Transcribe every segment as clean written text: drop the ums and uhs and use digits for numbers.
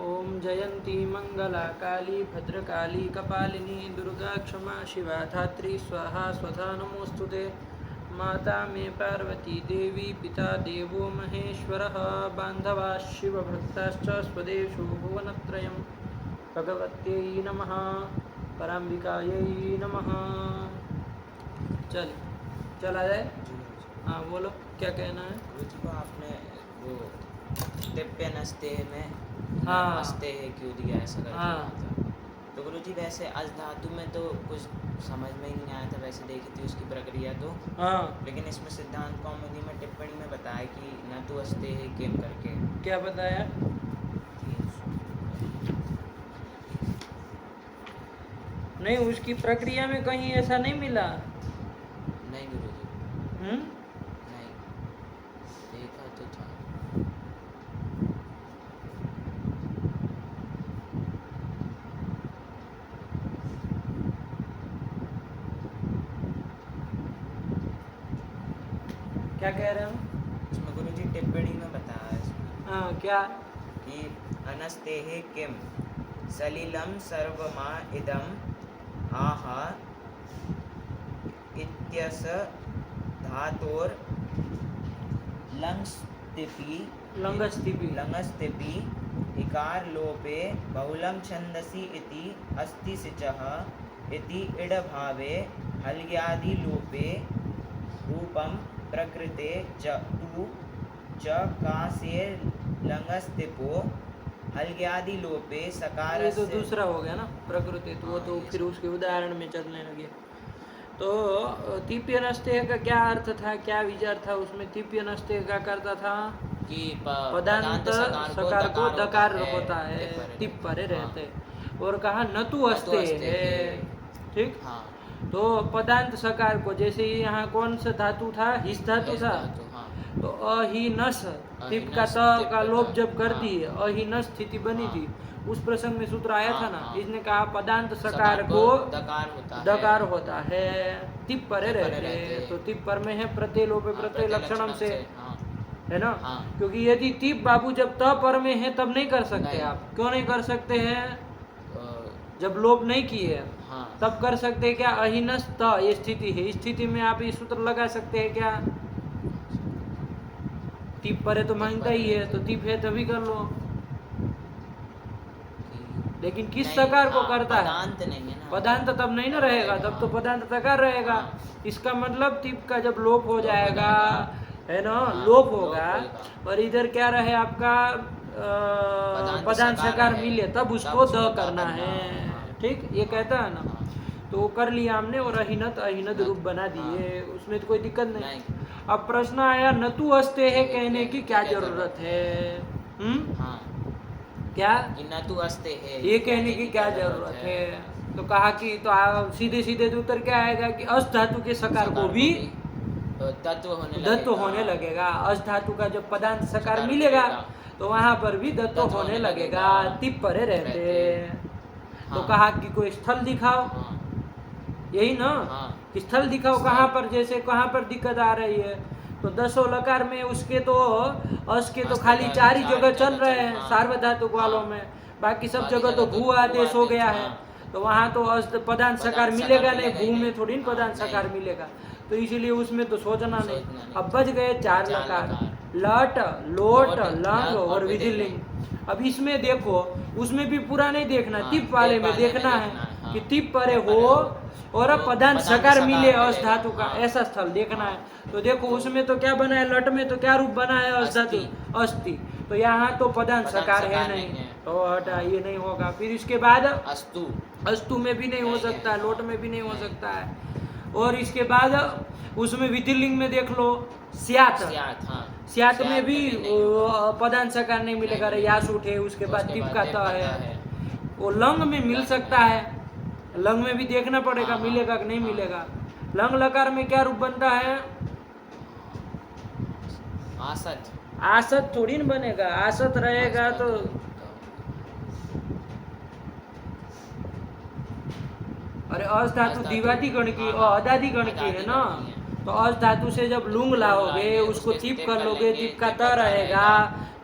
ओम जयंती मंगला काली भद्रकाली कपालिनी दुर्गा क्षमा शिवा धात्री स्वाहा स्वधा नमोस्तुते। माता मे पार्वती देवी पिता देवो महेश्वरः बान्धवा शिवभक्ताश्च स्वदेशो भुवनत्रयं। भगवत्यै नमः पराम्बिकायै नमः। चला जाए। हाँ बोलो क्या कहना है। गुरुजी को आपने वो टिप्पे नस्ते में हाँ नस्ते है क्यों दिया ऐसा करके हाँ कहा था। तो गुरुजी वैसे अज धातु में तो कुछ समझ में ही नहीं आया था, वैसे देखी थी उसकी प्रक्रिया तो, हाँ लेकिन इसमें सिद्धांत कौमुदी में टिप्पणी में बताया कि न तो अस्ते है केम करके क्या बताया। नहीं उसकी प्रक्रिया में कहीं ऐसा नहीं मिला। नहीं गुरुजी नहीं देखा तो था। क्या कह रहे हो। उसमें गुरुजी टिप्पणी में बताया है इसमें हाँ क्या कि अनस्ते है किम सलिलम सर्वमा इदम आह इत्यस धातोर लंगस्तिपि इकार लोपे बहुलम छंदसि इति अस्ति सिचः इति इडभावे हल्ग्यादि लोपे रूपम प्रकृते च तु च कासे लंगस्तिपो हल्ग्यादि लोपे सकार ये तो दूसरा हो गया ना प्रकृति, तो वो तो ये फिर सब। उसके उदाहरण में चलने लगे। तो तीप्य नस्ते का क्या अर्थ था, क्या विचार था उसमें। तीप्य नस्ते का करता था कि पदांत सकार को दकार होता है, टिप परे हाँ। रहते। और कहा न तू अस्ते है, ठीक। हाँ तो पदांत सकार को जैसे यहाँ कौन सा धातु था, हिस धातु था। हाँ तो अहिनस टिप का अहिनस, त टिप का लोप का, जब कर हाँ। दी अहिनस स्थिति बनी हाँ। थी, उस प्रसंग में सूत्र आया था ना। हाँ। इसने कहा पदांत सकार को दकार होता है, तिप परे रहते। तो तिप पर में है प्रत्यय लोपे प्रत्यय लक्षणम से, हाँ। है ना। हाँ। क्योंकि यदि तिप बाबू जब त पर में है तब नहीं कर सकते नहीं। आप। क्यों नहीं कर सकते हैं, जब लोप नहीं किए हाँ। तब कर सकते हैं क्या। अहिनस त ये स्थिति है, इस स्थिति में आप ये सूत्र लगा सकते हैं क्या। तिप परे तो मांगता ही है, तो तिप है तभी कर लो। लेकिन किस नहीं, सकार को हाँ, करता है, पदांत नहीं है ना। पदांत तब नहीं ना रहेगा, तब तो पदांत तकार रहेगा। इसका मतलब तिप का जब लोप हो जाएगा, है ना, लोप होगा। और इधर क्या रहे आपका पदांत सकार मिले तब उसको द करना है, ठीक। ये कहता है ना, तो कर लिया हमने। और अहिनत अहिनत रूप बना दिए, उसमें तो कोई दिक्कत नहीं। अब प्रश्न आया न तू अस्ते है कहने की क्या जरूरत है। हाँ। क्या कि न तू अस्ते है ये कहने की क्या जरूरत है। तो कहा कि तो सीधे सीधे उत्तर क्या आएगा कि अस धातु के सकार को भी दत्व होने लगेगा। अस धातु का जब पदांत सकार मिलेगा तो वहां पर भी दत्व होने लगेगा, तिप परे रहते। तो कहा कि कोई स्थल दिखाओ, यही ना, कि स्थल दिखाओ कहाँ पर, जैसे कहाँ पर दिक्कत आ रही है। तो दसों लकार में उसके तो अस के तो खाली 4 ही जगह चल रहे हैं सार्वधातुक वालों में, बाकी सब जगह तो भू आदेश हो गया है। तो वहाँ तो अस पदांत सकार मिलेगा नहीं, भू में थोड़ी न पदांत सकार मिलेगा। तो इसीलिए उसमें तो सोचना नहीं। अब बच गए 4 लकार, लट लोट लंग और विधिलिंग। अब इसमें देखो, उसमें भी पूरा नहीं देखना, तिप वाले में देखना है कि तिप परे हो और अब पदांत सकार मिले अस धातु का, ऐसा स्थल देखना है। तो देखो उसमें तो क्या बना है, लट में तो क्या रूप बना है अस धातु, अस्ति। तो यहाँ तो पदांत सकार है नहीं, तो हटा ये नहीं होगा। फिर इसके बाद अस्तु में भी नहीं हो सकता, लोट में भी नहीं हो सकता है। और इसके बाद उसमें विधिलिंग में देख लो, स्यात, स्यात में भी पदांत सकार नहीं मिलेगा, यास उठे, उसके बाद तिप का त है। वो लंग में मिल सकता है, लंग में भी देखना पड़ेगा मिलेगा कि नहीं मिलेगा। लंग लकार में क्या रूप बनता है, आसत। आसत थोड़ी न बनेगा, आसत रहेगा तो अरे अस धातु दिवादी गण की और अदादी गण की है ना। तो अस धातु से जब लुंग लाओगे, उसको तिप कर लोगे, तिप का त रहेगा,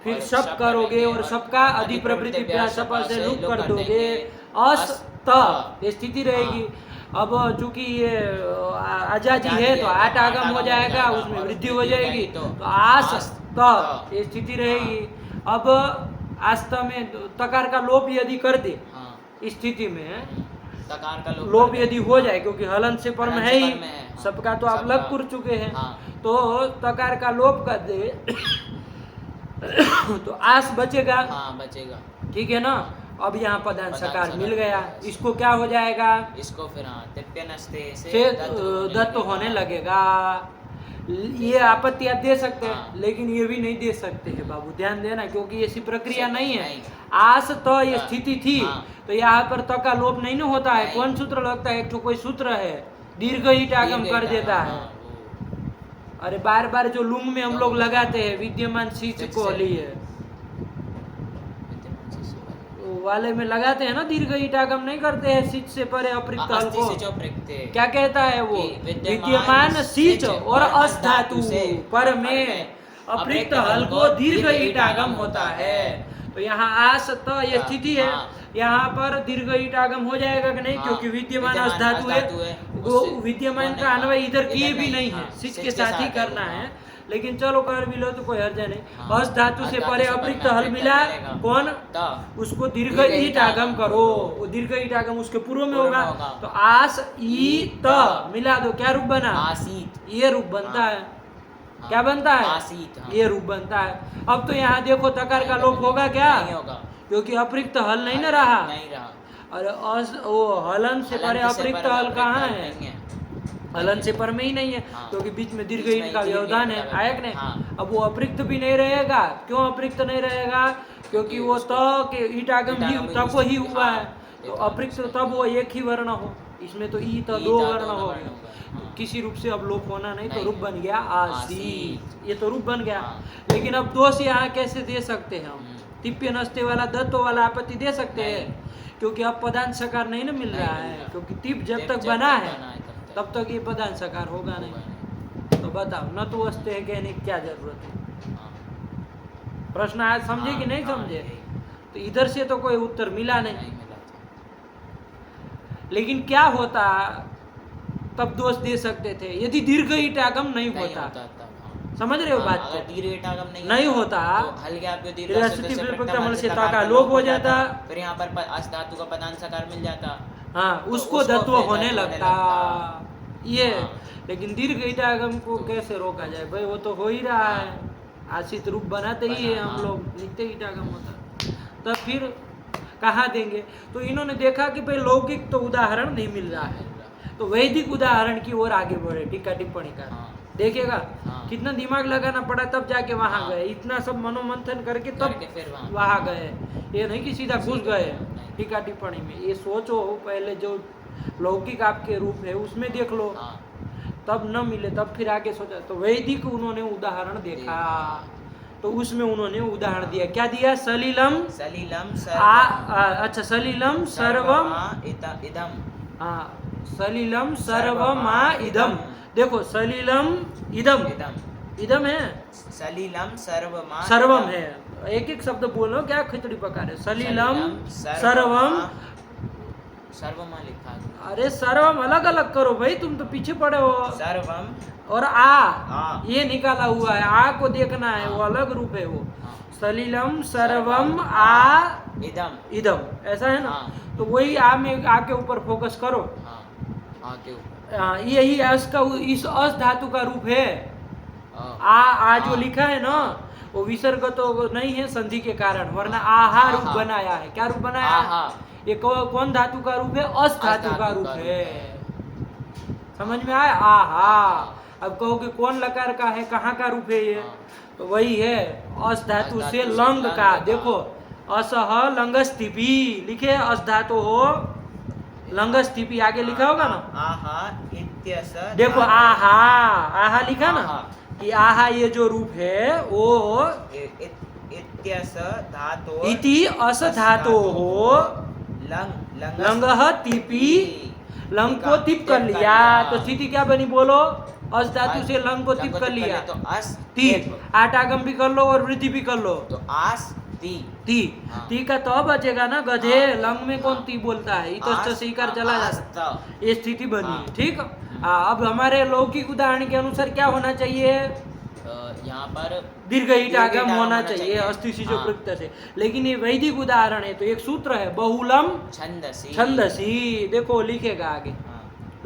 फिर और शप करोगे और सबका अधिप्रवृत्ति सप से लुप कर दोगे, अस त ये स्थिति रहेगी। अब चूंकि ये आजादी है तो आट आगम हो जाएगा, उसमें वृद्धि हो जाएगी, तो आस त ये स्थिति रहेगी। अब आस्त में तकार का लोप यदि कर दे, इस स्थिति में तकार का लोप यदि हो जाए, क्योंकि हलन से परम हलन है से ही, परम है, हाँ। सबका तो आप सबका। लग कर चुके हैं, हाँ। तो तकार का लोप कर दे तो आस बचेगा, हाँ बचेगा, ठीक है ना। अब यहाँ पदान पदान सकार सकार मिल गया, मिल गया। इसको क्या हो जाएगा, इसको फिर हाँ तिप्य नस्ते से दत्त होने लगेगा। ये आपत्ति आप दे सकते हैं, हाँ। लेकिन ये भी नहीं दे सकते हैं बाबू, ध्यान देना, क्योंकि ऐसी प्रक्रिया नहीं है। नहीं। आस तो ये हाँ। स्थिति थी, हाँ। तो यहाँ पर त का लोप नहीं ना होता है। नहीं। कौन सूत्र लगता है, एक तो कोई सूत्र है, दीर्घ ईट आगम कर देता है। अरे बार बार जो लुंग में हम लोग लगाते हैं विद्यमान सीच को लिए वाले में लगाते हैं ना, दीर्घ ईटागम नहीं करते हैं सीच से परे अपृक्त हल को। क्या कहता है वो, विद्यमान सीच और अस धातु पर में अपृक्त हल को दीर्घ ईटागम होता है। तो यहाँ आस तो ये स्थिति है, यहाँ पर दीर्घ ईटागम हो जाएगा कि नहीं, क्योंकि विद्यमान अस धातु है, वो विद्यमान का अन्वय इधर किए भी नहीं है, सीच के साथ ही करना है। लेकिन चलो कर भी लो तो कोई हर्ज नहीं। अस धातु से परे अपृक्त हल मिला, कौन, उसको दीर्घ ईट आगम करो, वो दीर्घ ईट आगम उसके पूर्व में होगा, तो आस ई त मिला दो, क्या रूप बना, आसीत, ये रूप बनता है। क्या बनता है, आसीत, ये रूप बनता है। अब तो यहाँ देखो तकार का लोप होगा क्या, नहीं होगा, क्योंकि अपृक्त हल नहीं ना रहा। नहीं रहा। और वो हलन से परे अपृक्त हल कहाँ है, हलन से पर में ही नहीं है, क्योंकि बीच में दीर्घ ईट का व्यवधान है, आयक ने। अब वो अपृक्त भी नहीं रहेगा, क्यों अपृक्त नहीं रहेगा, क्योंकि वो त के ईट आगम ही तब ही हुआ है, तो अपृक्त तब वो एक ही वर्ण हो, इसमें तो ई त दो वर्ण हो गए, किसी रूप से अब लोप होना नहीं, तो रूप बन गया आसी, ये तो रूप बन गया। लेकिन अब दोष यहाँ कैसे दे सकते हैं हम, तिप्य नस्ते वाला दत्तो वाला आपत्ति दे सकते हैं, क्योंकि अब पदांत सकार नहीं ना मिल रहा है, क्योंकि तिप जब तक बना है तब तक ये पदांत सकार होगा नहीं। तो बताओ, न तो वस्ते है कहने की क्या जरूरत है। प्रश्न आज समझे कि नहीं समझे, तो इधर से तो कोई उत्तर मिला नहीं। लेकिन क्या होता, तब दोष दे सकते थे यदि दीर्घ ईट आगम नहीं होता। समझ रहे हो बात को, दीर्घ ईट आगम नहीं होता, से का लोप हो जाता, फिर यहाँ पर अस धातु का पदांत सकार मिल जाता, हाँ, उसको दत्व होने लगता ये। लेकिन दीर्घ ईटागम को कैसे रोका जाए भाई, वो तो हो ही रहा है, आशित रूप बनाते ही है हम लोग, नित्य ईटागम होता, तब फिर कहाँ देंगे। तो इन्होंने देखा कि भाई लौकिक तो उदाहरण नहीं मिल रहा है, तो वैदिक उदाहरण की ओर आगे बढ़े, टीका टिप्पणी का देखिएगा कितना दिमाग लगाना पड़ा, तब जाके वहां गए, इतना सब मनोमंथन करके तब वहां गए, ये नहीं कि सीधा घुस गए टीका टिप्पणी में। ये सोचो पहले जो लौकिक आपके रूप है उसमें देख लो, तब न मिले तब फिर आगे सोचा, तो वैदिक उन्होंने उदाहरण देखा, तो उसमें उन्होंने उदाहरण दिया, क्या दिया, सलिलम सलिलम अच्छा सलिलम सर्वम इदम, हाँ सलिलम सर्वमा इदम, देखो सलिलम इदम, इदम है, सलिलम सर्वमा सर्वम है, एक एक शब्द बोलो, क्या खिचड़ी पका रहे, सलिलम सर्वम, सर्वमा लिखा, अरे सर्वम अलग अलग करो भाई, तुम तो पीछे पड़े हो। सर्वम और आ ये निकाला हुआ है, आ को देखना है, वो अलग रूप है वो, सलिलम सर्वम आ इदम, इदम, ऐसा है ना। तो वही आ में आ के ऊपर फोकस करो, यही अस का, इस अस धातु का रूप है। आ जो लिखा है ना, वो विसर्ग तो नहीं है संधि के कारण, वरना आहा रूप बनाया है। क्या रूप बनाया, ये कौन धातु का रूप है, अस धातु का रूप है, समझ में आया, आहा। अब कहोगे कौन लकार का है, कहाँ का रूप है ये, तो वही है अस धातु से लंग का, देखो असह लंगस्थिपी लिखे, अस धातु हो लंगस्थिपी आगे लिखा होगा ना, आहा इत्यस, देखो आहा, आहा लिखा ना, कि आहा ये जो रूप है वो इत्यस धातो, इति अस धातो हो लंग तिपी, लंग को तिप कर लिया, तो स्थिति क्या बनी बोलो, अस धातु से लंग को तिप कर लिया तो अस ती, आटागम भी कर लो और वृद्धि भी कर लो तो आस ती ती। हाँ। ती का तो बचेगा ना गधे, हाँ। लंग में कौन हाँ। ती बोलता है, इतश्च से इकार चला जाता है, आस्त। ये स्थिति बनी। हाँ। ठीक। अब हमारे लौकिक उदाहरण के अनुसार क्या होना चाहिए, यहाँ पर दीर्घ ईटागम होना चाहिए चाहिए। अस्थि से जो हाँ। प्रयुक्त से। लेकिन ये वैदिक उदाहरण है तो एक सूत्र है बहुलम छंदसी छंदसी, देखो लिखेगा आगे हाँ।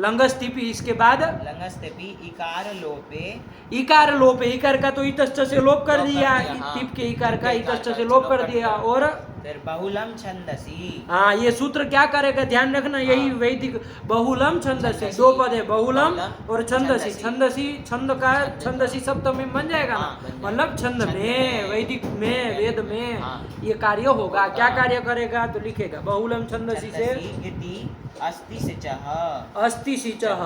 लंगस्तिपि, इसके बाद लंगस्तेपि इकार लोपे इकार लोप है, इकार का तो इतश्च से लोप कर लोप कर दिया, दिया, हाँ। तिप के इकार का तिप के इतश्च इकार से का लोप लोप कर कर दिया। दिया। और फिर बहुलम छंदसी हाँ, ये सूत्र क्या करेगा, ध्यान रखना, यही हाँ। वैदिक बहुलम छंदसी, छंदसी। दो पद है बहुलम बहुलम और छंदसी। छंदसी। छंदसी छंद का छंद छंदसी सप्तमी बन जाएगा हाँ, ना, बन जाएगा। मतलब छंद छंद में, में, वैदिक में, वेद में हाँ। ये कार्य होगा। होगा। क्या कार्य करेगा तो लिखेगा बहुलम छंदसी से छंदसी इति अस्ति सिचः अस्ति सिचः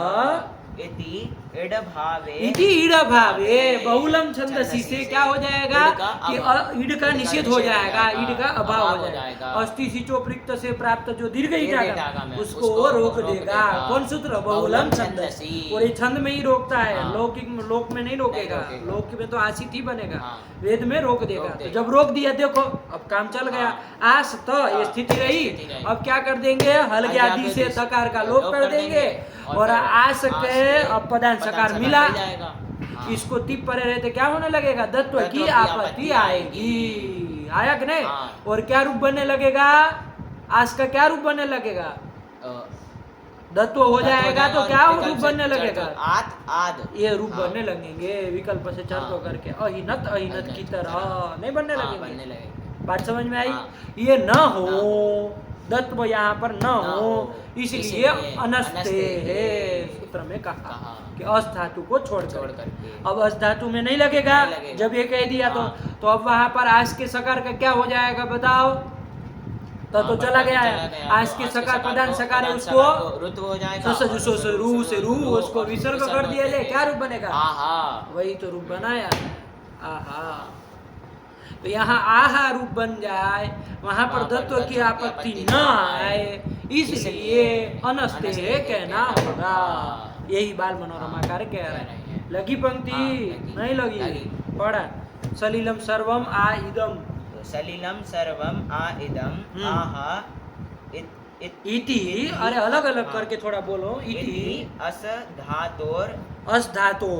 इति इड भावे इति ईड भावे, बहुलम छंदसी से क्या हो जाएगा ईड का कि अभाव। ईड का निषेध हो जाएगा, ईड का अभाव हो जाएगा। जाएगा। अस्थि सिचो प्रिक्त से प्राप्त जो दीर्घ दीर्घ ईटागम ईटागम है, उसको उसको वो रोक रोक देगा। देगा। कौन सूत्र, बहुलम छंदसी, और ये छंद में ही रोकता है, हाँ। लौकिक लोक में नहीं रोकेगा, नहीं रोकेगा। लोक में तो आसित ही बनेगा, हाँ। वेद में रोक देगा। रोक तो देगा। जब रोक दिया देखो अब काम चल गया, आस तो ये स्थिति रही। स्थिति रही। अब क्या कर देंगे, हल्के आदि से तकार का लोप कर देंगे और आस के अब पदांत सकार मिला, हाँ। इसको तिप परे रहते क्या होने लगेगा, दत्व की आपत्ति आएगी। आया कि नहीं। हाँ। और क्या रूप बनने लगेगा, आस का क्या रूप बनने लगेगा, दत्व हो जाएगा तो क्या रूप बनने लगेगा, आत आद ये रूप हाँ। बनने लगेंगे विकल्प से चर तो हाँ। करके अहिनत अहिनत की तरह नहीं बनने हाँ, लगेंगे। बनने लगेंगे। बात समझ में आई। हाँ। ये न हो, दत्व यहाँ पर न हो, इसलिए इसलिए अनस्ते अनस्ते है है। सूत्र में कहा कहा। कि अस धातु को छोड़ छोड़ कर। करके। अब अस धातु में नहीं लगेगा, नहीं लगेगा। जब ये कह दिया हाँ। तो अब वहां पर आस के सकार का क्या हो जाएगा बताओ, तो चला गया है। आस के सकार पदान सकार है, उसको रुत्व हो जाएगा। सस से रू उसको विसर्ग कर दिया जाए, क्या रूप बनेगा, आहा। वही तो रूप बनाया है, आहा। तो यहाँ आहा रूप बन जाए, वहां पर दत्व की आपत्ति न आए, इसलिए अनस्ते कहना होगा। यही बाल मनोरमा कार्य कह रहे हैं। लगी पंक्ति, नहीं लगी, पढ़ा। सलिलम सर्वम आ इदम, सलिलम सर्वम आ इदम आहा इति, अरे अलग अलग करके थोड़ा बोलो, इति अस धातोर अस धातो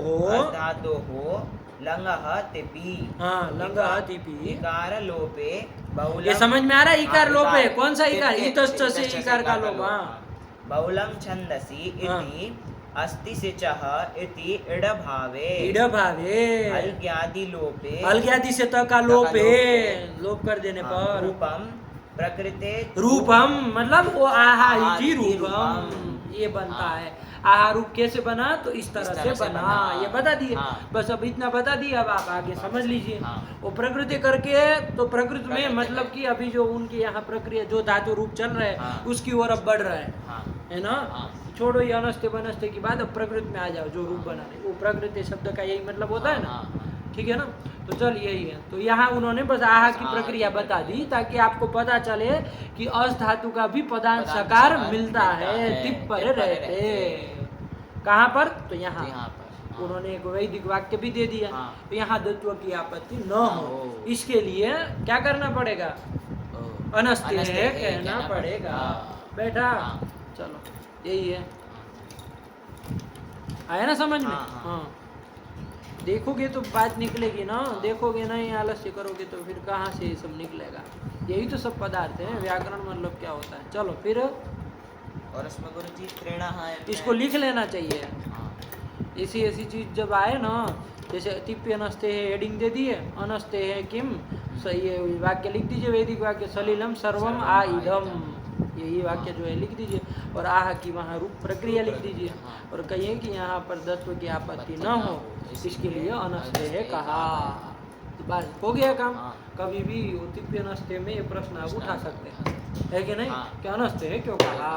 हो लंगह तिपि। हाँ, लंगह तिपि। इकार लोपे बहुलम। ये समझ में आ रहा है, इकार लोप है, कौन सा इकार, इतश्च से इतश्च इकार का लोप। हाँ। बहुलम छंदसी इति अस्ति सिचः इति इड भावे। इड भावे, अलग्यादि लोपे। अलग्यादि से त का लोप है, लोप कर देने पर रूपम प्रकृते रूपम, मतलब वो आहा इति इति रूपम, ये बनता है। आहा रूप कैसे बना, तो इस तरह से बना, ये बता दिए। हाँ। बस अब इतना बता दिया, अब आप आगे समझ लीजिए। हाँ। वो प्रकृति करके, तो प्रकृति में मतलब कि अभी जो उनके यहाँ प्रक्रिया जो धातु रूप चल रहा है, हाँ। उसकी ओर अब बढ़ रहा है, हाँ। है ना। हाँ। छोड़ो ये अनस्ते बनस्ते की बात, अब प्रकृति में आ जाओ, जो रूप बना रहे, वो प्रकृति शब्द का यही मतलब होता है ना। हाँ। ठीक है ना। तो चल यही है, तो यहाँ उन्होंने बस आहा की प्रक्रिया बता दी ताकि आपको पता चले कि अस धातु का भी पदांत सकार मिलता है, तिप पर रहते। कहाँ पर, तो यहाँ पर। उन्होंने एक वैदिक वाक्य भी दे दिया। हाँ। तो यहाँ दत्व की आपत्ति न हो, इसके लिए क्या करना पड़ेगा, अनस्ते है कहना पड़ेगा। बैठा, चलो यही है, आया ना समझ में। हाँ, हाँ। हाँ, देखोगे तो बात निकलेगी ना, देखोगे नहीं, आलस्य करोगे तो फिर कहाँ से ये सब निकलेगा। यही तो सब पदार्थ है, व्याकरण मतलब क्या होता है। चलो फिर, और उसमें गुरुजी प्रेरणा है, इसको लिख लेना चाहिए। हाँ। ऐसी ऐसी चीज जब आए ना, जैसे तिप्य अनस्ते है, हेडिंग दे दिए, अनस्ते है किम, सही है वाक्य लिख दीजिए, वैदिक वाक्य सलिलम सर्वम आ इदम, यही वाक्य जो है लिख दीजिए। और आह की वहाँ रूप प्रक्रिया लिख दीजिए, और कहिए कि यहाँ पर दत्व की आपत्ति न हो, इसके लिए अनस्ते है कहा। तो बस हो गया काम। कभी भी तिप्य अनस्ते में ये प्रश्न आप उठा सकते हैं, है कि नहीं। क्या अनस्ते है क्यों कहा,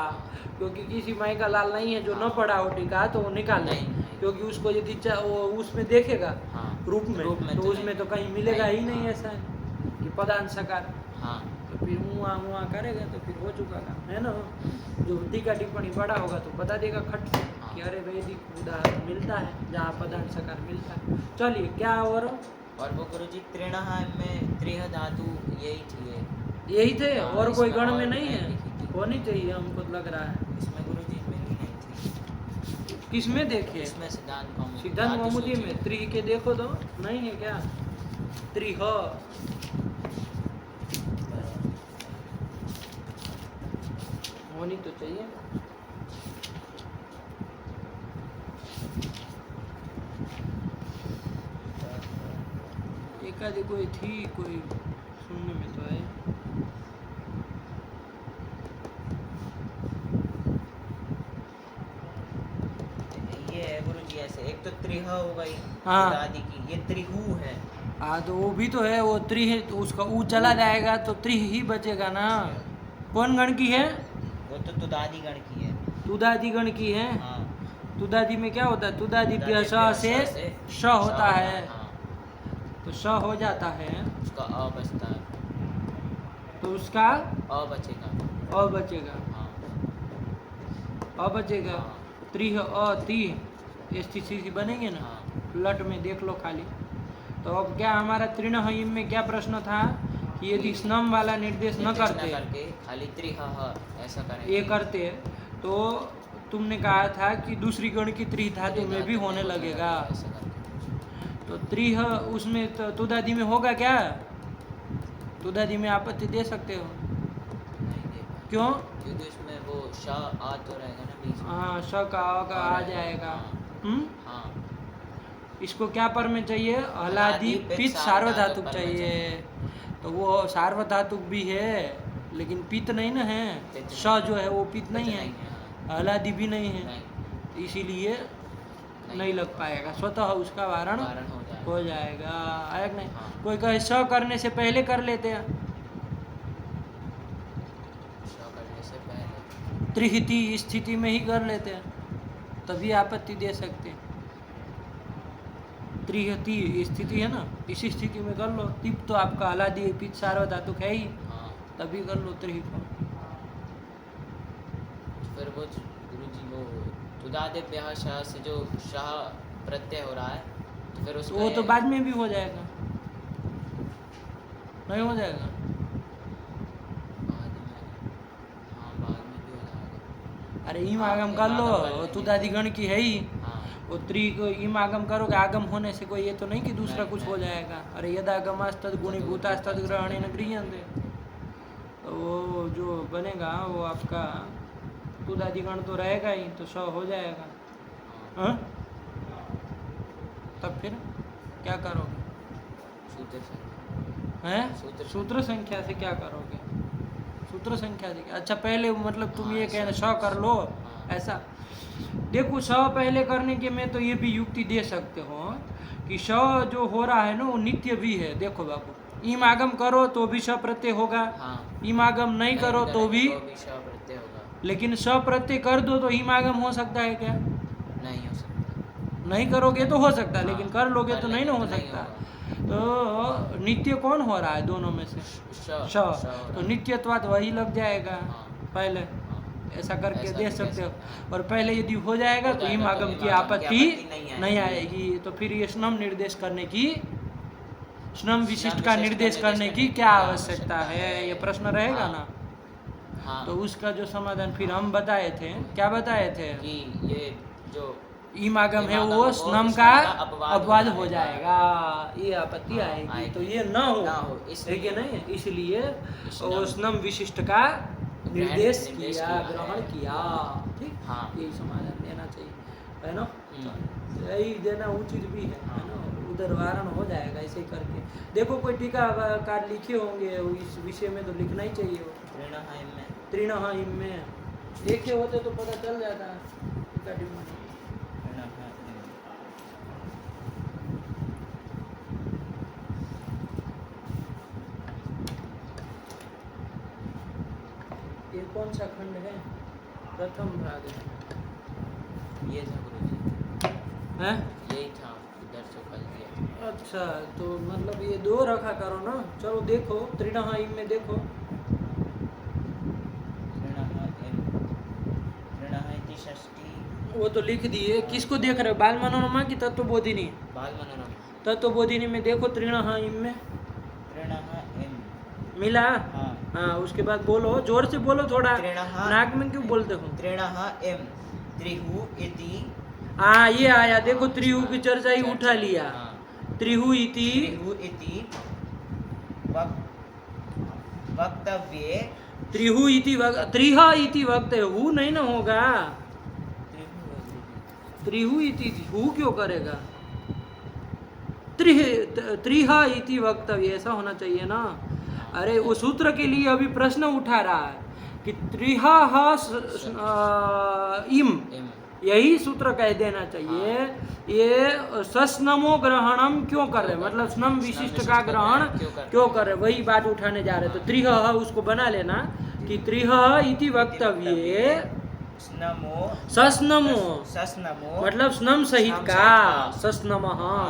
क्योंकि किसी माई का लाल नहीं है जो न पढ़ा हो टीका, तो वो निकाल नहीं, क्योंकि उसको यदि वो उसमें देखेगा रूप में तो उसमें तो कहीं मिलेगा ही नहीं ऐसा कि पदांत सकार। तो फिर मुआ करेगा तो फिर हो चुका काम, है ना। जो टीका टिप्पणी पढ़ा होगा तो बता देगा खट से। कि अरे वैदिक उदाहरण मिलता है जहाँ पदांत सकार मिलता है। चलिए क्या और वो गुरुजी तृणः में त्रिह धातु यही थी यही थे हाँ, और कोई इसमें गण और में नहीं है? लिखी थी। होनी चाहिए हमको तो लग रहा है। इसमें गुरुजी में ही नहीं थी। किसमें देखे? इसमें सिद्धांत कौमुदी सिद्धांत धातु कौमुदी सूची में त्रि के देखो तो नहीं है क्या? त्रिह होनी तो चाहिए। एकादी कोई थी, कोई सुनने में तो है। ये है गुरुजी ऐसे एक तो त्रिह हो गई हाँ। आदि की, ये त्रिहु है। हाँ तो वो भी तो है, वो त्रि है तो उसका ऊ चला जाएगा तो त्रि ही बचेगा ना। कौन गण की है? वो तो तुदादि गण की है। तुदादि गण की है। हाँ। तुदादि में क्या होता है? तुदादि तुदादि श से श होता है, हाँ। तो श हो जाता है उसका अ बचता है, तो उसका अ बचेगा। अ बचेगा। हाँ। अ बचेगा। हाँ। त्रिह अ ती ये स्थिति बनेंगे ना। हाँ। लट में देख लो खाली। तो अब क्या हमारा तृण हिम में क्या प्रश्न था कि यदि स्नम वाला निर्देश न करते, करके खाली त्रिह ऐसा करें, ये करते तो तुमने कहा था कि दूसरी गण की त्रि धातु में भी होने लगेगा। ऐसा करके। तो त्रिह उसमें तो तुदादि में होगा क्या? तुदादि में आपत्ति दे सकते हो। नहीं दे पाए। क्यों? क्योंकि उसमें वो श आ तो रहेगा ना बीच में। हाँ श का अ का आ जाएगा। हाँ। इसको क्या पर में चाहिए? हलादि पित्त सार्वधातुक चाहिए। तो वो सार्वधातुक भी है लेकिन पित्त नहीं ना है। श जो है वो पित्त नहीं है, हलादि भी नहीं है, इसीलिए नहीं लग पाएगा। स्वतः उसका वारण हो जाएगा। है कि नहीं? हाँ। कोई कहे स करने से पहले कर लेते हैं, श करने से पहले त्रिहिति स्थिति में ही कर लेते हैं, तभी आपत्ति दे सकते हैं। त्रिहति स्थिति है ना, इसी स्थिति में कर लो। तिप तो आपका हलादि पित्त सार्वधातुक है ही, हाँ। तभी कर लो त्रिहित को। फिर वो गुरुजी वो तुदादिभ्यः श से जो शाह प्रत्यय हो रहा है तो फिर उसमें वो तो बाद में भी हो जाएगा, नहीं हो जाएगा? बाद में, हाँ बाद में भी हो जाएगा। अरे ईम आगम कर लो, वो तुदादि गण की है ही। हाँ। वो त्रि को ईम आगम करोगे, आगम होने से कोई ये तो नहीं कि दूसरा नहीं, कुछ हो नहीं। जाएगा। अरे यदागमास्तद गुणीभूतास्तद ग्रहणेन गृह्यन्ते, तो वो जो बनेगा वो आपका तुदादि गण तो रहेगा ही, तो स हो जाएगा। हाँ? तब फिर क्या करोगे? सूत्र से हैं? सूत्र संख्या से क्या करोगे? सूत्र संख्या से अच्छा पहले मतलब तुम ये कहना श कर लो ऐसा। देखो श पहले करने के में तो ये भी युक्ति दे सकते हो कि श जो हो रहा है ना वो नित्य भी है। देखो बाबू, ईम आगम करो तो भी श प्रत्यय होगा, ईम आगम नहीं करो तो भी श प्रत्यय होगा। लेकिन श प्रत्यय कर दो तो ईम आगम हो सकता है क्या? नहीं हो सकता। नहीं करोगे तो हो सकता है, लेकिन कर लोगे तो नहीं ना हो नहीं सकता। तो नित्य कौन हो रहा है दोनों में से? श। तो नित्यत्वाद वही लग जाएगा पहले, ऐसा करके दे सकते हो। और पहले यदि हो जाएगा तो ईम आगम की आपत्ति नहीं आएगी। तो फिर ये स्नम निर्देश करने की, स्नम विशिष्ट का निर्देश करने की क्या आवश्यकता है, ये प्रश्न रहेगा ना। तो उसका जो समाधान फिर हम बताए थे, क्या बताए थे कि ये जो ईम आगम है वो स्नम का अपवाद हो जाएगा, ये आपत्ति आएगी। तो ये न हो, ठीक है नहीं, इसलिए वो स्नम विशिष्ट का निर्देश किया, ग्रहण किया। ठीक, यही समाधान देना चाहिए, है ना। यही देना उचित भी है ना। उधर वारण हो जाएगा ऐसे करके। देखो कोई टीकाकार लिखे होंगे इस विषय में तो लिखना ही चाहिए। वो तृण हिम में लिखे होते तो पता चल जाता है। ये कौन सा खंड है? प्रथम भाग है। ये था गुरुजी, हैं? यही था, इधर से फल दिया। अच्छा, तो मतलब ये दो रखा करो ना। चलो देखो त्रिणः इम में देखो, वो तो लिख दिए। किसको देख रहे हो, बाल मनोरमा की तत्वबोधिनी? बाल मनोरमा। तत्वबोधिनी में देखो त्रिणः इम में त्रिणः इम मिला। हाँ। हाँ, उसके बाद बोलो, जोर से बोलो थोड़ा, त्रिणः नाक में क्यों बोलते हो? त्रिणः इम त्रिहु इति। हाँ, ये आया, देखो त्रिहु की चर्चा ही उठा लिया। हाँ। त्रिहु इति वक्तव्ये। त्रिहु इति त्रिह इति वक्त है, हु नहीं ना होगा। त्रिहु इति हु क्यों करेगा? त्रिह इति वक्तव्य, ऐसा होना चाहिए ना। अरे वो सूत्र के लिए अभी प्रश्न उठा रहा है कि त्रिह इम, यही सूत्र कह देना चाहिए। ये सस्नमो ग्रहणम क्यों कर रहे, मतलब स्नम विशिष्ट का ग्रहण क्यों कर रहे, वही बात उठाने जा रहे। तो त्रिह उसको बना लेना कि त्रिह इति वक्तव्ये सस्नमो मतलब स्नम सहित का, सस्नम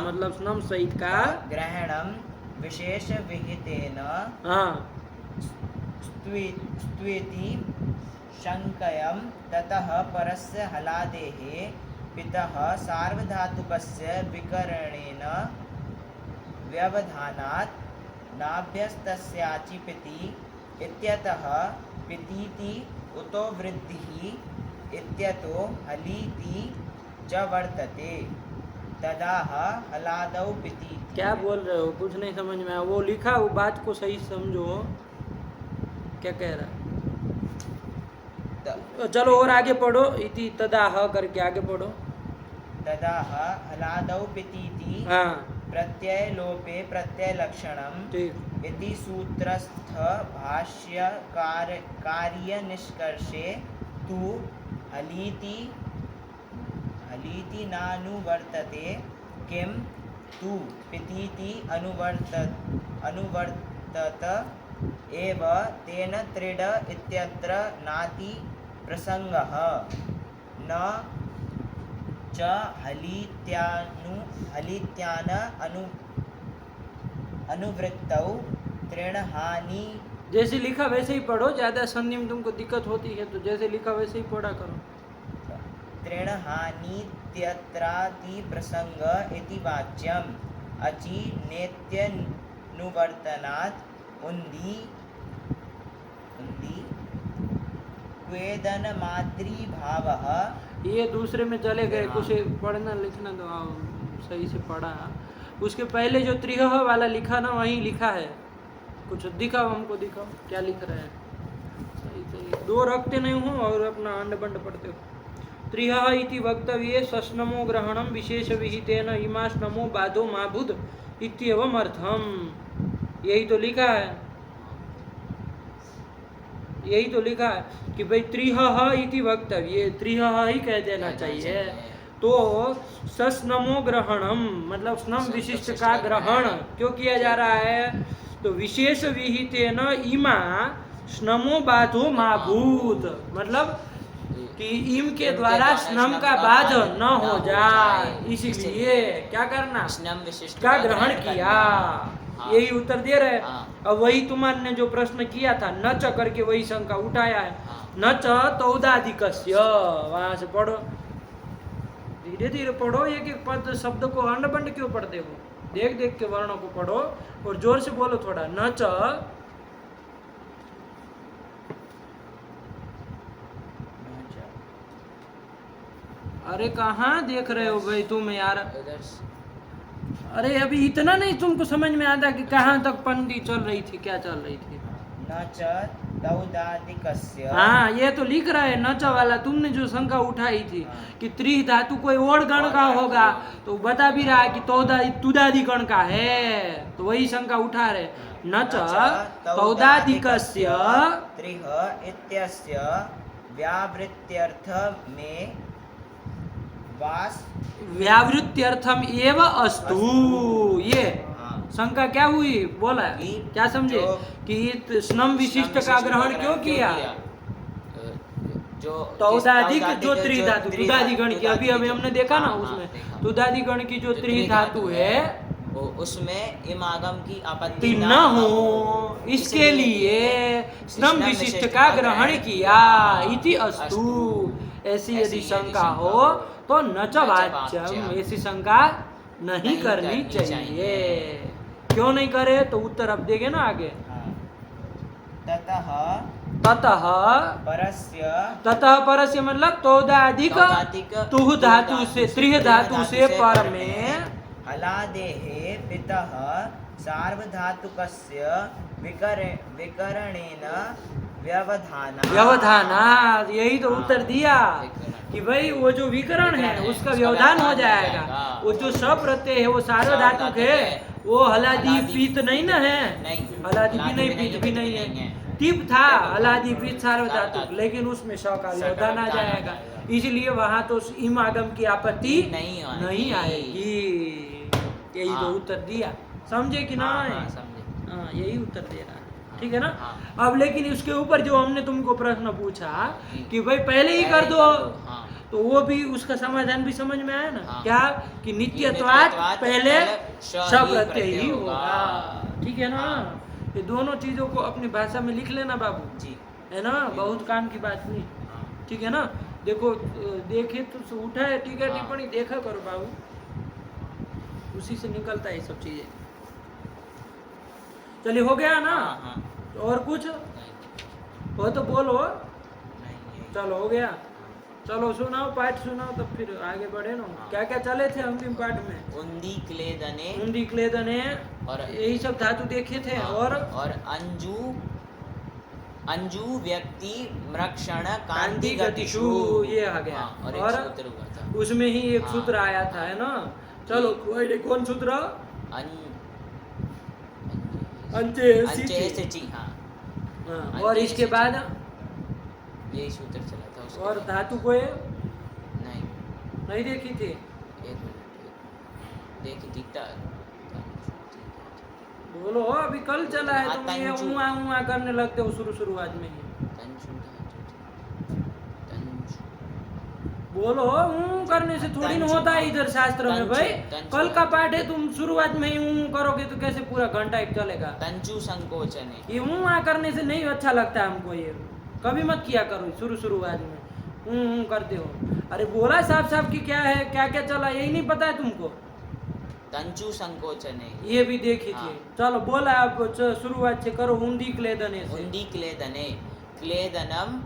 मतलब स्नम सहित का ग्रहणम विशेष विहितेन स्त्वेति शंकयम ततः परस्य हलादेः पितः सार्वधातुकस्य विकरणेन व्यवधानात् नाभ्यस्तस्याचि पिति इत्यतः पितीति उतो वृद्धिः इत्यतो हलीति च वर्तते तदाह हलादौ पिति। क्या बोल रहे हो, कुछ नहीं समझ में आया। वो लिखा, वो बात को सही समझो, क्या कह रहा है। चलो और आगे पढ़ो, इति तदाह करके आगे पढ़ो। तदाह हलादौ पितीति प्रत्यय लोपे प्रत्यय लक्षणम इति सूत्रस्थ भाष्यकार कार्य निष्कर्षे तु हलीति नानुवर्तते किम तु पितीति अनुवर्तत एव तेन त्रिड इत्यत्र नाति प्रसंगः न च हलीत्यान अनुवृत्तौ तृणहानि। जैसे लिखा वैसे ही पढ़ो, ज्यादा संधि में तुमको दिक्कत होती है तो जैसे लिखा वैसे ही पढ़ा करो। तृणहानित्यत्राति प्रसंग इति वाच्यम अचि नेत्यनुवर्तनात् उन्दी क्वेदन मातृभावः। ये दूसरे में चले गए, कुछ पढ़ना लिखना तो सही से पढ़ा। उसके पहले जो त्रिह वाला लिखा ना, वहीं लिखा है, कुछ दिखाओ हमको, दिखाओ क्या लिख रहे हैं। सही सही दो रखते नहीं हो और अपना अंड बंड पढ़ते हो। त्रिह इति वक्तव्ये सस्नमो ग्रहणम विशेष विहितेन इमास्नमो बाधो माबुध इत्येवम् अर्थम। यही तो लिखा है, यही तो लिखा है कि भाई त्रिह इति वक्तव्य, त्रिह ही कह देना चाहिए। तो सस्नमो ग्रहणम मतलब स्नम विशिष्ट का ग्रहण क्यों किया जा रहा है, तो विशेष विहितेन इमा स्नमो बाधो माभूत, मतलब कि इम के द्वारा स्नम का बाध न हो जाए, इसीलिए क्या करना, स्नम विशिष्ट का ग्रहण किया। यही उत्तर दे रहे। अब वही तुम्हारे जो प्रश्न किया था न च करके वही शंका उठाया है। न च तौदाधिकस्य, वहां से पढ़ो, धीरे धीरे पढ़ो, एक एक पद शब्द को अंड बंड क्यों पढ़ते हो, देख देख के वर्णों को पढ़ो और जोर से बोलो थोड़ा। न च अरे कहाँ देख रहे हो भाई तुम यार, अरे अभी इतना नहीं तुमको समझ में आता कि कहाँ तक पंक्ति चल रही थी, क्या चल रही थी। न च तौदाधिकस्य, हाँ ये तो लिख रहा है न च वाला, तुमने जो शंका उठाई थी कि त्रि धातु कोई और गण का होगा, तो बता भी रहा है कि तुदादि गण का है, तो वही शंका उठा रहे। न च तौदाधिकस्य त्रिह इत्यस्य व्यावृत्त्यर्थ में व्यावृत्त्यर्थम एव अस्तु। ये शंका क्या हुई, बोला क्या समझे कि स्नम विशिष्ट का ग्रहण क्यों किया, जो तौदाधिक जो त्रिधातु तुदादि गण की, अभी हमने देखा ना उसमें तुदादि गण की जो त्रिधातु है उसमें इमागम की आपत्ति ती न हो, इसके लिए स्नम विशिष्ट का ग्रहण किया। इति अस्तु, ऐसी यदि शंका हो तो न च वाच्यम, ऐसी शंका नहीं करनी चाहिए। क्यों नहीं करे तो उत्तर अब देंगे ना आगे। ततः ततः परस्य, ततः परस्य मतलब तोदाधिक तुह धातु से, त्रिह धातु से पर में हलादेः पितः सार्वधातुकस्य विकरणेन व्यवधाना, यही तो उत्तर दिया कि भाई वो जो विकरण है उसका व्यवधान हो जाएगा। वो जो स प्रत्यय है वो सार्वधातुक है, वो हलादी पीत नहीं ना है, हलादी भी नहीं पीत भी नहीं है। तिप था हलादी पीत सार्वधातुक, लेकिन उसमें स का व्यवधान आ जाएगा, इसलिए वहां तो इम आगम की आपत्ति नहीं आएगी। यही तो उत्तर दिया, समझे कि ना? हाँ, यही उत्तर दे रहा है, ठीक है ना? अब लेकिन उसके ऊपर जो हमने तुमको प्रश्न पूछा कि भाई पहले ही कर दो, तो वो भी उसका समाधान भी समझ में आया ना? क्या कि नित्यत्वात् पहले स प्रत्यय ही होगा, ठीक है ना? ये दोनों चीजों को अपनी भाषा में लिख लेना बाबू जी, है ना? बहुत काम की बात नहीं, ठीक है ना? देखो देखे तो उठा है, ठीक है, टिप्पणी देखा करो बाबू, उसी से निकलता है सब चीजें। चलिए हो गया ना? और कुछ हो तो बोलो। चलो हो गया, चलो सुनाओ, पाठ सुनाओ, तब फिर आगे बढ़े ना। क्या क्या चले थे अंतिम पाठ में? उंदी क्लेदने, उंदी क्लेदने और यही सब धातु देखे थे। और अंजू व्यक्ति मृक्षण कांति गतिषु, ये आ गया। और उसमें ही एक सूत्र आया था, है ना? चलो कौन सूत्र? अंचे से ची, हाँ। और इसके बाद यही सूत्र चला था। और धातु को नहीं देखी थी? एक मिनट देखी थी, बोलो अभी कल चला है, तुम ये उआ करने लगते हो शुरुआत में ही। बोलो करने से थोड़ी ना होता है इधर शास्त्र में भाई। कल का पाठ है, तुम शुरुआत में ही करोगे तो कैसे पूरा घंटा एक चलेगा? तंचु संकोचन, ये करने से नहीं अच्छा लगता हमको, ये कभी मत किया करो शुरुआत में करते हो। अरे बोला साफ साफ कि क्या है, क्या क्या चला, यही नहीं पता है तुमको? तंचु संकोचन ये भी देखी थी। चलो बोला, आप शुरुआत से करो। उंदी क्लेदने, उंदी क्लेदने, क्लेदनम,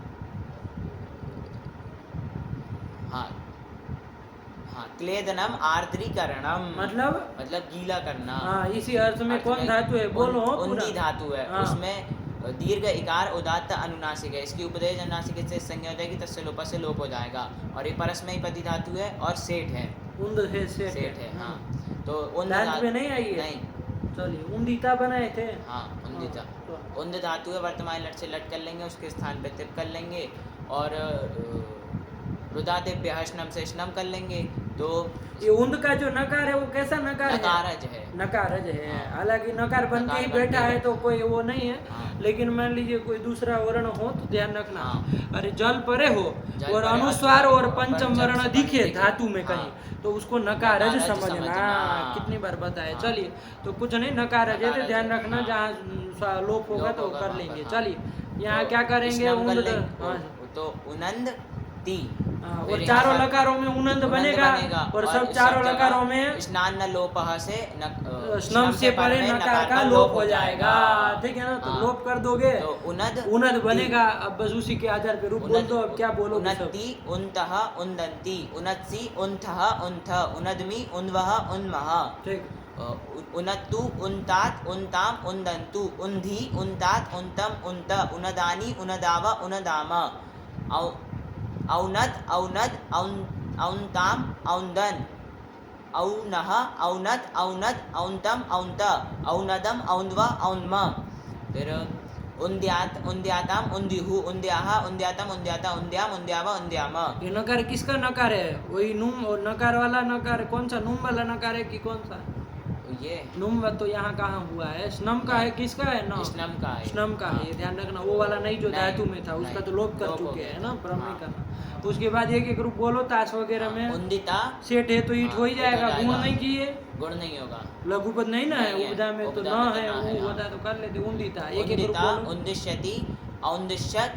क्लेदनम आर्द्रीकरणम, मतलब गीला करना। हाँ, इसी अर्थ में कौन धातु है? बोलो। उंदी धातु है। उसमें दीर्घ इकार उदात्त अनुनासिक है, इसकी उपदेश अनुनासिक से संज्ञा हो जाएगी, तस्य लोप से लोप हो जाएगा। और ये परस्मयी पदी धातु है और सेठ है, उंद है, सेठ है। हाँ, तो उंद में नहीं आई है? नहीं। चलिए उंदिता बनाए थे। हाँ, उंदिता। उंद धातु है, वर्तमान लट से लट कर लेंगे, उसके स्थान पे तिप कर लेंगे, और रुदादेभ्य हश्नम से श्नम कर लेंगे। तो ये उंद का जो नकार है वो कैसा नकार है? नकारज है। हालांकि नकार बन के ही बैठा है तो कोई वो नहीं है। लेकिन मान लीजिए कोई दूसरा वर्ण हो तो ध्यान रखना। अरे जल परे हो और अनुस्वार और पंचम वर्ण दिखे धातु में कहीं, तो उसको नकारज समझना। कितनी बार बताए। चलिए, तो कुछ नहीं, नकारज है तो ध्यान रखना, जहाँ लोप होगा तो कर लेंगे। चलिए, यहाँ क्या करेंगे? तो उनंद ती, और चारों लकारों में उनंद बनेगा, और सब चारों लकारों में स्नान न लोप से स्नम से परे नकार का लोप हो जाएगा, ठीक है ना? तो लोप कर दोगे तो उनद बनेगा। अब बस उसी के आधार पे रूप बोल दो। अब क्या बोलो? उन्नति, उन्तः, उन्दन्ति, उन्नत्सि, उन्थः, उन्थ, उन्नद्मि, उन्वः, उन्मः। ठीक। उन्नत्तु, उन्तात, उन्ताम, उन्दन्तु, उन्धि, उन्तात, उन्तम, उन्त, उन्नदानि, उन्नदाव, उन्नदाम। औनद, औनद, औन्ताम, औन्दन, औनः, औनद, औनद, औन्तम, औन्त, औनदम, औन्व, औन्म। फिर उन्द्यात, उन्द्याताम, उन्द्युहु, उन्द्याह, उन्द्यातम, उन्द्याता, उन्द्याम, उन्द्याव, उन्द्याम। ये नकार किसका नकार है? वही नूम और नकार वाला नकार कौन सा? नूम वाला नकार है कि कौन सा? ये नुम तो यहाँ कहाँ हुआ है, स्नम का है, किसका है न, स्नम का है, स्नम का है, ये ध्यान रखना। वो वाला नहीं जो नहीं, धातु में था, उसका नहीं, तो लोप कर लोप हो चुके गया हैं था। ना, परम नहीं हाँ। करना। तो उसके बाद एक एक रूप बोलो ताश वगैरह में, उन्दिता सेठ है तो ईट हाँ, हो ही ईट हो जाएगा, गुण जाएगा। नहीं किए, गुण नहीं होगा, लघुपद नहीं ना है, नहीं है, उपदा में तो उपदा न में तो है, न है, वो हाँ। होता तो कर लेते। उन्दिता एक एक रूप उन्दिता बोलो, उन्दिश्यति औन्दिश्यत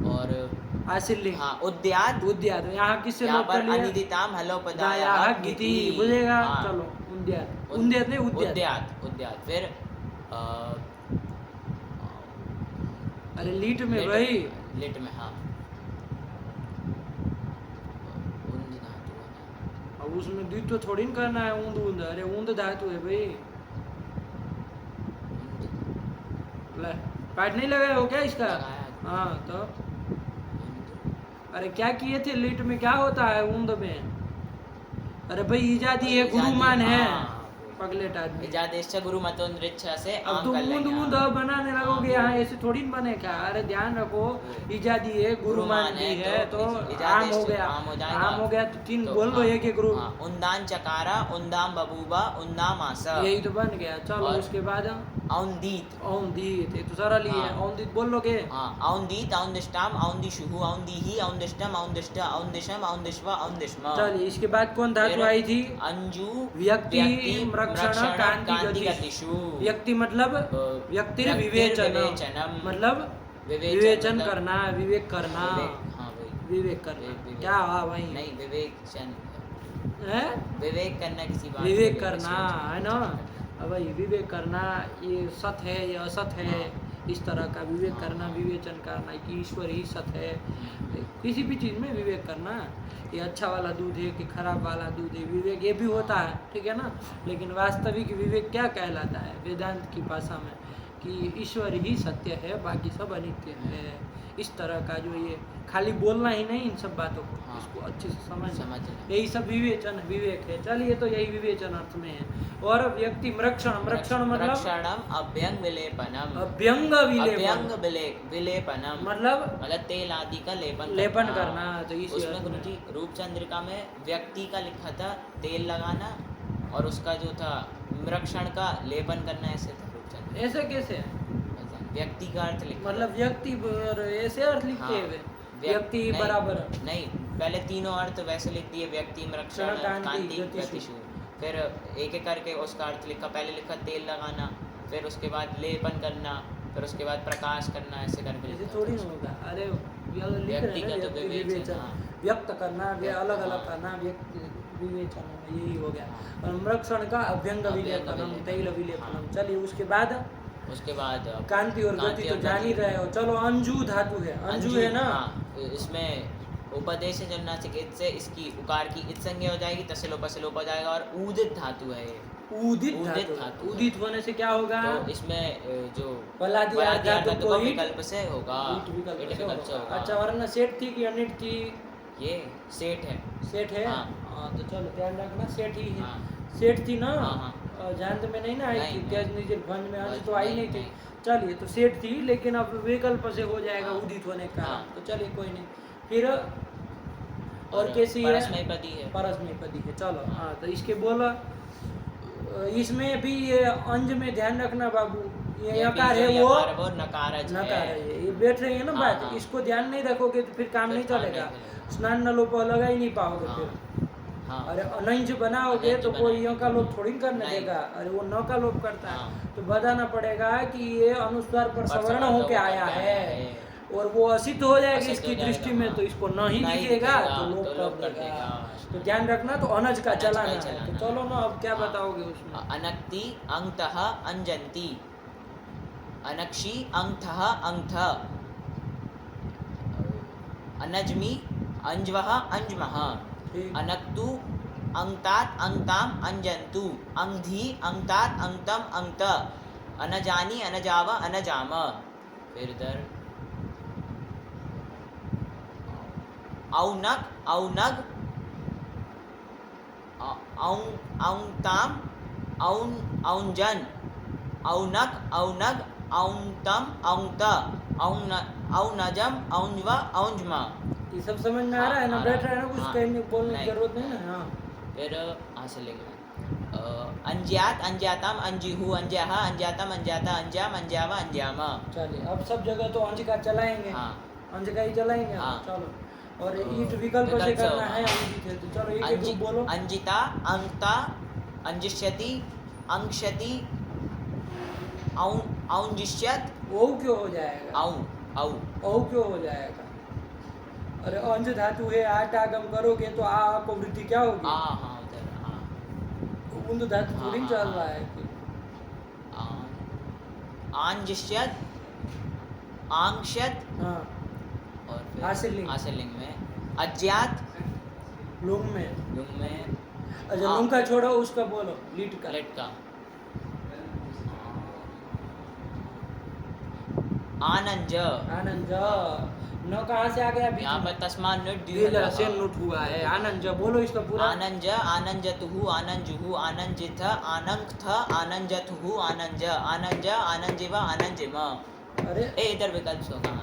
और आशीर्लिंग, हाँ उद्यात, उद्यात, यहाँ किससे यहाँ लोप पर कर लिया, अनिदिताम हलोपदाया दाया गीति, बुझेगा, हाँ। चलो उद्यात, उद्यात नहीं उद्यात, उद्यात उद्यात फिर अरे लीट में लिट भाई, लिट में हाँ उन्द धातु है। अब उसमें द्वित्व थोड़ी न करना है, ऊंद ऊंद, अरे ऊंद धातु है भाई। ले, पाठ नहीं लगाया हो क्या इसका? लगाया। हाँ तो अरे क्या किए थे, लिट में क्या होता है ऊंद में? अरे भाई इजादी है, गुरुमान है, हाँ, पगलेट आदमी। इजादेश गुरु मतोन्द्रिच्छा से अब आम तुम कर ऊंद लेंगे, ऊंद हाँ। बनाने लगोगे यहाँ, ऐसे थोड़ी न बनेगा। अरे ध्यान रखो, इजादी है, गुरुमान भी है, तो आम हो गया, आम हो जाएगा। आम हो गया, तो तीन तो बोल लो, हाँ, एक एक ग्रुप, हाँ, उन्दान चकारा उन्दाम बबूबा उन्दाम आसा यही तो बन गया। चलो और उसके बाद औंदीत औंदीत, ये तो सरल ही है, हाँ। औंदीत बोल लोगे। हाँ औंदीत औंदिष्टाम औंदिशुहु औंदीहि औंदिष्टम औंदिष्ट औंदिशम औंदिश्वा औंदिश्म। चलिए इसके बाद कौन धातु फिर आई थी? अंजू व्यक्ति मृक्षण कांति कांति गतिषु। गतिषु। व्यक्ति मतलब व्यक्ति विवेचन, विवेचनम मतलब विवेचन करना, विवेक करना, हाँ वही विवेक करना, विवेक। क्या हुआ भाई? नहीं विवेचन है विवेक करना किसी बात विवेक को, करना है ना। अब भाई विवेक करना, ये सत है, ये असत है, इस तरह का विवेक करना, विवेचन करना कि ईश्वर ही सत है, किसी भी चीज़ में विवेक करना। ये अच्छा वाला दूध है कि खराब वाला दूध है, विवेक ये भी होता है, ठीक है ना। लेकिन वास्तविक विवेक क्या कहलाता है वेदांत की भाषा में, कि ईश्वर ही सत्य है, बाकी सब अनित्य है। इस तरह का जो ये खाली बोलना ही नहीं, इन सब बातों को हाँ। इसको अच्छे से समझ समझना। यही सब विवेचन विवेक है। चलिए तो यही विवेचन अर्थ में है। और व्यक्ति मृक्षण, मृक्षण मतलब मृक्षणम अभ्यंग विलेपनम अभ्यंग अभ्यंग विलेपन, विलेपनम मतलब तेल आदि का लेपन करना। तो इस उसमें गुरु जी रूपचंद्रिका में व्यक्ति का लिखा था तेल लगाना, और उसका जो था मृक्षण का लेपन करना, ऐसे था रूपचंद्र। ऐसे कैसे, व्यक्ति का अर्थ लिखा मतलब व्यक्ति ऐसे अर्थ लिखते हाँ, हैं वे? व्यक्ति नहीं, बराबर नहीं, पहले तीनों अर्थ वैसे लिख दिए, व्यक्ति मृक्षण कांति गतिषु। फिर एक एक करके उसका अर्थ लिखा, पहले लिखा तेल लगाना, फिर उसके बाद लेपन करना, फिर उसके बाद प्रकाश करना, ऐसे करके ऐसे लिखा थोड़ी था ना उसको। होगा। अरे व्यक्ति का तो विवेचन, हाँ। व्यक्त करना, अलग अलग हाँ। करना, व्यक्ति विवेचन, यही हो गया। और मृक्षण का अभ्यंग विलेपनम, तैल विलेपनम। चलिए उसके बाद उसके बाद कांति और गति तो जान ही रहे हो। चलो अंजू धातु है, अंजू है ना। हाँ, इसमें उपदेश जो नाचिकेत से इसकी उकार की इत संज्ञा हो जाएगी, तसे लोप से लोप हो जाएगा, और उदित धातु है ये। उदित उदित धातु, धातु है। उदित होने से क्या होगा? तो इसमें जो बलादियार धातु धातु को का ईट विकल्प से होगा, ईट विकल्प ईट से विकल्प से होगा। होगा। अच्छा, वरना सेठ थी कि अनिट थी? ये सेठ है। सेठ है। हाँ। हाँ, तो चलो ध्यान रखना, सेठ ही है। हाँ। सेठ थी ना। हाँ, जानत में नहीं ना आई नहीं, थी, नहीं। त्याज निजर भंज में अंश तो आई नहीं थी। नहीं। चलिए तो सेठ थी, लेकिन अब विकल्प से हो जाएगा हाँ। उदित होने का। हाँ। तो चलिए कोई नहीं। फिर और कैसी है? परस्मैपदी है। परस्मैपदी है। चलो हाँ, तो इसके बोला इसमें भी ये अंज में ध्यान रखना बाबू, ये यकार है वो नकारज नकार है, ये बैठ रही है ना हाँ, बात। हाँ। इसको ध्यान नहीं रखोगे तो फिर काम फिर नहीं काम चलेगा, नहीं चलेगा। स्नान न लोप लगा ही नहीं पाओगे हाँ। फिर। हाँ। अरे अनंज बनाओगे अनंज तो कोई बनाएंगे। यो का लोप थोड़ी न करने नहीं। देगा। अरे वो न का लोप करता है, हाँ। तो बताना पड़ेगा कि ये अनुस्वार पर सवर्ण सवर्ण होके होकर आया आया है, है। और वो असित हो जाएगा असित इसकी हो जाएगा, दृष्टि में, हाँ। तो इसको नहीं नहीं दिखेगा दिखेगा, तो तो लोप लोप कर कर देगा। देगा। तो ध्यान रखना, तो अनज का अनज का चलाना ही है। चलाना तो है। चलो ना, अब क्या हाँ। बताओगे उसमें? अनक्ति अंगतः अंजंती, अनक्षी अंगतः अंगथ, अनजमी अंजवः अंजमः, ठीक। अनक्तु अंगतात अंगताम अंजंतु, अंगधी अंगतात अंगतम अंगत, अनजानी अनजाव अनजाम। फिर इधर औनक औनग औंगताम औन औंजन, औनक औनग औंगतम औंगत, औनजम औंजव औंजमा। ये सब समझ में आ रहा है ना? हाँ, बैठ रहा है ना? कुछ हाँ। कहने बोलने की नहीं। जरूरत नहीं ना। हाँ, फिर यहाँ से लेंगे अंज्यात अंज्यातम अंजिहु अंज्याह अंज्यातम अंज्याता अंज्याम अंज्यावा अंज्याम। चलिए अब सब जगह तो अंज का चलाएंगे। हाँ। अंज का ही चलाएंगे। हाँ। चलो और ईट विकल्प से विकल्प से करना है। हाँ। अंजित है तो चलो एक एक बोलो। अंजिता अंगता अंजिष्यति अंगशति औंजिष्यत। ओ क्यों हो जाएगा? औ औ ओ क्यों हो जाएगा? अरे अंज धातु है, आठ आगम करोगे तो आ को वृद्धि क्या होगी? हाँ उधर हाँ। उंद धातु थोड़ी हाँ, चल हाँ, रहा है कि आंजिष्यत आंक्षत हाँ और फिर आश्रलिंग। आश्रलिंग में अज्ञात लुंग में। लुंग में अच्छा लुंग का छोड़ो, उसका बोलो लीट का। लेट का आनंज। आनंद न कहाँ से आ गया बीच यहाँ में? पर तस्मान दिल से नुट हुआ है। आनंद बोलो इसका पूरा। आनंज आनंजतुहु आनंजुहु आनंजिथ आनंगथ आनंजतुहु आनंज आनंज आनंजिवा आनंजिम। अरे इधर विकल्प होगा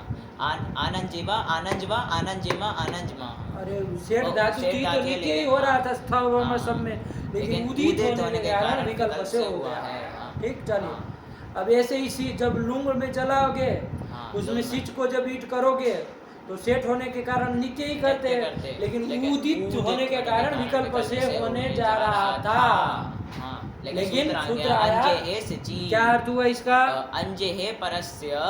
आनंजिवा आनंजवा आनंजिमा आनंजमा। अरे सेठ धातु सेठ थी तो धातु नीचे ही लेकिन हो रहा हाँ। था स्थव में हाँ, सब में, लेकिन उदित उदित होने के कारण विकल्प से हो गया है। हाँ। ठीक चलिए हाँ। अब ऐसे ही सी जब लुंग में चलाओगे हाँ, उसमें लुंग में। सिच को जब ईट करोगे तो सेठ होने के कारण नीचे ही करते नीचे हैं, करते, लेकिन लेकिन उदित होने के कारण विकल्प से होने जा रहा था। हाँ, लेकिन सूत्र सूत्र आ गया आया। अंजे हे सिचि। क्या अर्थ हुआ इसका? अंजे हे परस्य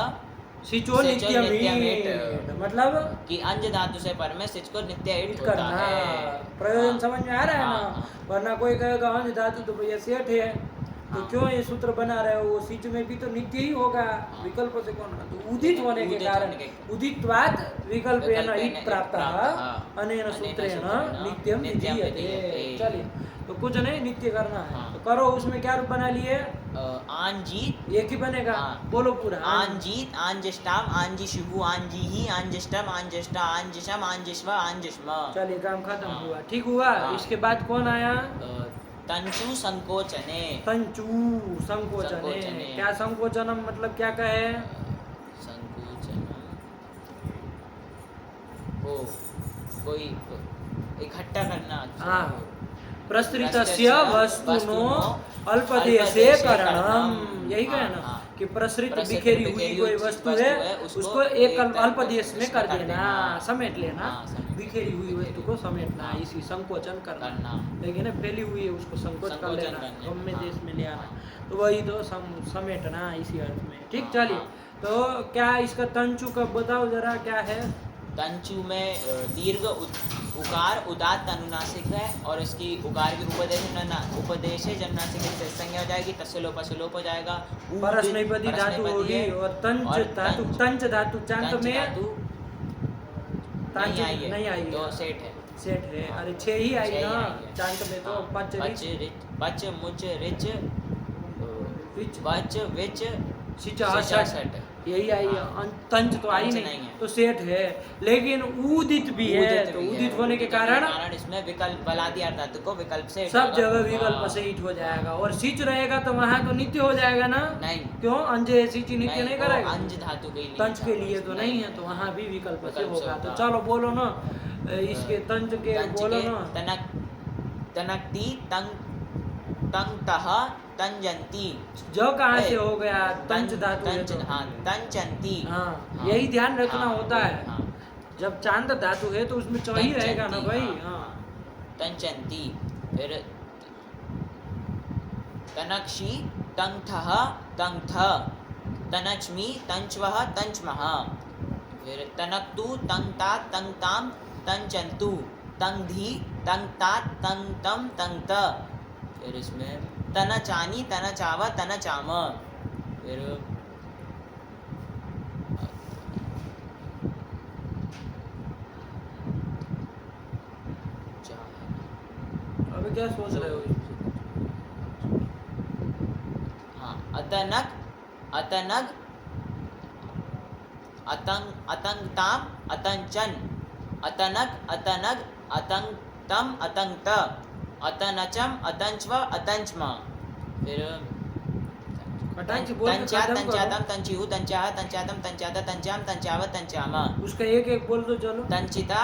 सिचो सिचो नित्यमित, नित्यमित। मतलब कि अंज धातु से पर में सिच को नित्य ईट होता करना। है। प्रयोजन हाँ। समझ में आ रहा है हाँ, ना? हाँ। वरना कोई कहेगा अंज धातु तो भैया सेठ है तो हाँ। क्यों ये सूत्र बना रहे हो? वो सिच में भी तो नित्य ही होगा, विकल्प से कौन? तो उदित होने के उदित कारण होने के- उदित्वात् विकल्पेन विकल्पेन इत् प्राप्तः प्राप्तः अनेन सूत्रेण नित्यम नित्यं विधीयते। विधीयते। चलिए तो कुछ नहीं, नित्य करना है हाँ। तो करो। उसमें क्या रूप बना लिए? आंजीत एक ही बनेगा। हाँ। बोलो पूरा। आंजीत आंजिष्टाम आंजिशुहु आंजिहि आंजिष्टम आंजिष्टा आंजिशम आंजिष्व आंजिष्म। चलिए काम खत्म हाँ। हुआ। ठीक हुआ। हाँ। इसके बाद कौन आया? तंचु संकोचने। तंचू संकोचने। संकोचने। क्या संकोचनम मतलब क्या कहे? संकोचनम ओ कोई इकट्ठा करना। हाँ प्रसृतस्य वस्तुनो वस्तुनो अल्पदेशे अल्पदेशे करणम। करणम। यही कहे हाँ, ना हाँ। कि प्रसृत प्रसृत बिखेरी हुई बिखेरी कोई हुई वस्तु वस्तु है है, उसको उसको एक एक तरफ अल्पदेश में कर कर देना, देना। समेट लेना। हाँ, समेट बिखेरी हुई बिखेरी वस्तु को समेटना, हाँ। इसी संकोचन करना। करना। लेकिन फैली हुई है उसको संकोच कर संकोचन लेना, करने, गम में हाँ। देश में ले आना, तो वही तो समेटना इसी अर्थ में। ठीक हाँ, चलिए हाँ। तो क्या इसका तंचु का बताओ जरा क्या है? तंचु में दीर्घ उकार उदात्त अनुनासिक है और इसकी उकार की उपदेश जन्नासिक से संज्ञा हो जाएगी। तस्य लोप से लोप हो जाएगा। परस्मैपदी धातु परस्मैपदी होगी है। और तंच धातु, तंच धातु चांत तंच में धातु तांच नहीं आई है। नहीं आई तो है। सेठ है। सेठ है। अरे छह ही आई छह ही ना आई है। चांत में तो हाँ। पच पच मुच रिच रिच वच विच सिचा सिचा सट सट। यही आई है। हाँ। तंच तो आई तंच नहीं, नहीं है। तो सेठ है। लेकिन उदित भी है, उदित तो भी है। उदित होने के उदित कारण इसमें विकल्प बलादी अर्धातु को विकल्प से सब हटाना। जगह विकल्प हाँ। से ईट हो जाएगा। और सिच रहेगा तो वहां तो नित्य हो जाएगा ना? नहीं। क्यों? अंजे सिची नित्य नहीं वो करेगा। अंज धातु के लिए तंच के था। लिए तो नहीं है, तो वहां भी विकल्प से विकल्प से होगा। तो होगा। चलो बोलो ना इसके तंच के तंच बोलो के ना। तनकती तंगतः तंजंती। जो कहाँ से हो गया? तंच धातु है तो। हाँ तंचंती। हाँ हाँ। यही ध्यान रखना हाँ, होता है। हाँ। जब चांद धातु है तो उसमें चौ ही रहेगा ना तंचंती, भाई। हाँ। हाँ तंचंती। फिर तनक्षी तंगथः तंगथ तनच्मी तंचवः तंचमः। फिर तनक्तु तंगतात तंगताम तंचंतु तंगधी तंगतात तंगतम तंगत। फिर इसमें तनचानी तनचाव तनचाम। फिर अभी क्या सोच रहे हो? हाँ अतनक अतनग अतंगताम अतंचन अतनक अतनग अतंगतम अतंगत अतनचम अतंचव अतंचम। फिर फटाक से बोल के तंचा खत्म तंचातम करो। तंचिहु तंचाह तंचातम तंचात तंचाम तंचाव तंचाम। उसका एक एक बोल दो चलो। तंचिता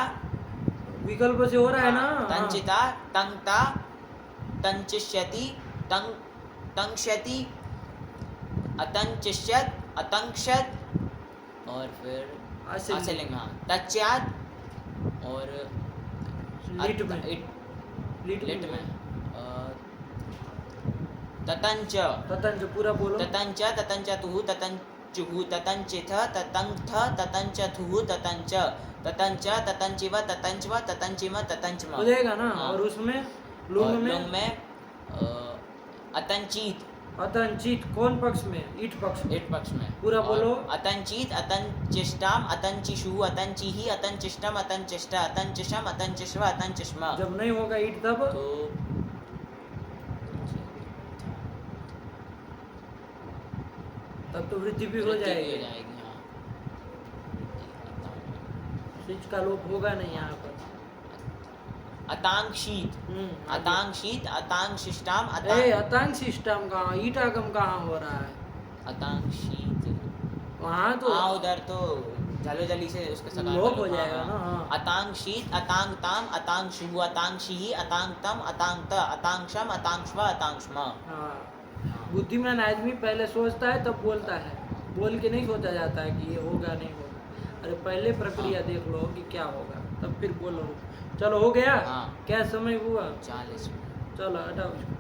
विकल्प से हो रहा है ना? तंचिता तंगता तंचिष्यति तंग तंक्षति अतंचिष्यत अतंक्षत और फिर आशीलिंग। आशीलिंग हाँ तच्चात और लिट में लिट में ततंच ततंच पूरा बोलो। ततंच ततंचतुः ततंचुः ततंचिथ ततंथ ततंचथुः ततंच ततंच ततंचिव ततंचव ततंचिम ततंचम हो जाएगा ना। हाँ। और उसमें और लुंग लुंग में में अतंचित अतंचित कौन पक्ष में? ईट पक्ष में। इट पक्ष में पूरा बोलो। अतंचित अतंचिष्टाम अतंचिषु अतंचिहि अतंचिष्टम अतंचिष्ट अतंचिषम अतंचिष्व अतंचिष्म जब नहीं होगा ईट तब तो वृद्धि भी हो वृद्धि भी जाएगी। हाँ। सिच का लोप होगा नहीं यहाँ पर। अतांक्षीत आगे। अतांक्षीत अतांशिष्टाम अतांग सिस्टम कहाँ? ईट आगम कहाँ हो रहा है? अतांक्षीत वहाँ तो हाँ उधर तो जलो जली से उसके सकार लोप वालों हो का, जाएगा ना। हाँ। अतांक्षीत अतांगताम अतांक्षु अतांक्षी अतांगतम अतांगत अतांक्षम अतांक्ष्व अतांक्ष्म हाँ। बुद्धिमान आदमी पहले सोचता है तब बोलता है, बोल के नहीं सोचा जाता है कि ये होगा नहीं होगा। अरे पहले प्रक्रिया देख लो कि क्या होगा तब फिर बोलो। चलो हो गया। हाँ। क्या समय हुआ? 40 चलो हटाओ इसको।